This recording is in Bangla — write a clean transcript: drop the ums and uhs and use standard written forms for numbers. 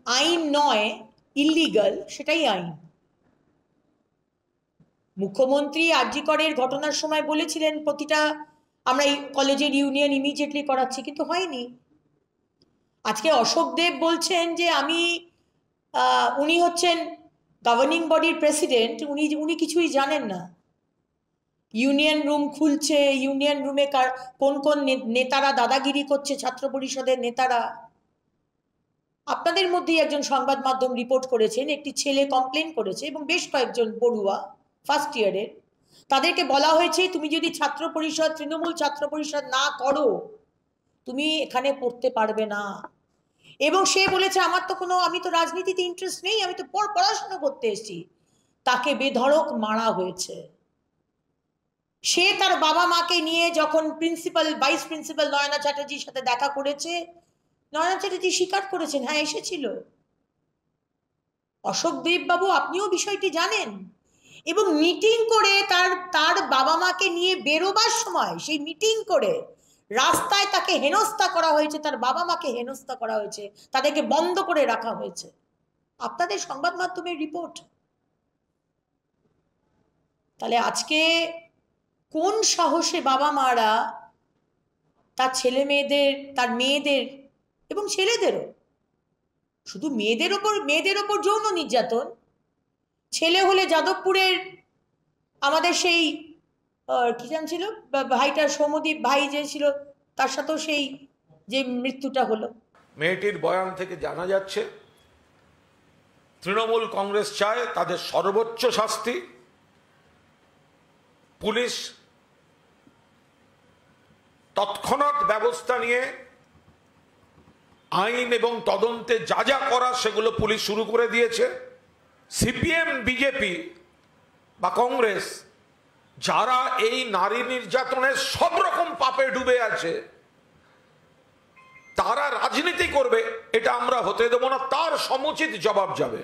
আইন নয়, ইল্লিগাল, সেটাই আইন। মুখ্যমন্ত্রী আরজি করের ঘটনার সময় বলেছিলেন প্রতিটা আমরা এই কলেজের ইউনিয়ন ইমিডিয়েটলি করাচ্ছি, কিন্তু হয়নি। আজকে অশোক দেব বলছেন যে উনি হচ্ছেন গভর্নিং বডির প্রেসিডেন্ট, উনি কিছুই জানেন না। ইউনিয়ন রুম খুলছে, ইউনিয়ন রুমে কোন কোন নেতারা দাদাগিরি করছে, ছাত্র পরিষদের নেতারা। আপনাদের মধ্যেই একজন সংবাদ মাধ্যম রিপোর্ট করেছেন, একটি ছেলে কমপ্লেন করেছে এবং বেশ কয়েকজন পড়ুয়া ফার্স্ট ইয়ারের, তাদেরকে বলা হয়েছে তুমি যদি ছাত্র পরিষদ, তৃণমূল ছাত্র পরিষদ না করো তুমি এখানে পড়তে পারবে না। এবং সে বলেছে আমি তো রাজনীতিতে ইন্টারেস্ট নেই, আমি তো পড়াশোনা করতে এসেছি। তাকে বেধড়ক মারা হয়েছে। সে তার বাবা মাকে নিয়ে যখন ভাইস প্রিন্সিপাল নয়না চ্যাটার্জির সাথে দেখা করেছে, নয়না চ্যাটার্জি স্বীকার করেছেন হ্যাঁ এসেছিল। অশোক দেব বাবু, আপনিও বিষয়টি জানেন। এবং মিটিং করে তার বাবা মাকে নিয়ে বেরোবার সময় সেই মিটিং করে রাস্তায় তাকে হেনস্থা করা হয়েছে, তার বাবা মাকে হেনস্থা করা হয়েছে, তাদেরকে বন্ধ করে রাখা হয়েছে। আপনাদের সংবাদ মাধ্যমের রিপোর্ট। তাহলে আজকে কোন সাহসে বাবা মারা তার ছেলে মেয়েদের, তার মেয়েদের এবং ছেলেদেরও, শুধু মেয়েদের ওপর যৌন নির্যাতন, ছেলে হলে যাদবপুরের আমাদের সেই কি জান ছিল ভাইটা, সৌমদীপ ভাই যে ছিল, তার সাথেও সেই যে মৃত্যুটা হলো। মেয়েটির বয়ান থেকে জানা যাচ্ছে তৃণমূল কংগ্রেস চায় তাদের সর্বোচ্চ শাস্তি। পুলিশ তৎক্ষণাৎ ব্যবস্থা নিয়ে আইন এবং তদন্তে যা যা করা সেগুলো পুলিশ শুরু করে দিয়েছে। সিপিএম, বিজেপি বা কংগ্রেস যারা এই নারী নির্যাতনের সব রকম পাপে ডুবে আছে, তারা রাজনীতি করবে এটা আমরা হতে দেব না, তার সমুচিত জবাব যাবে।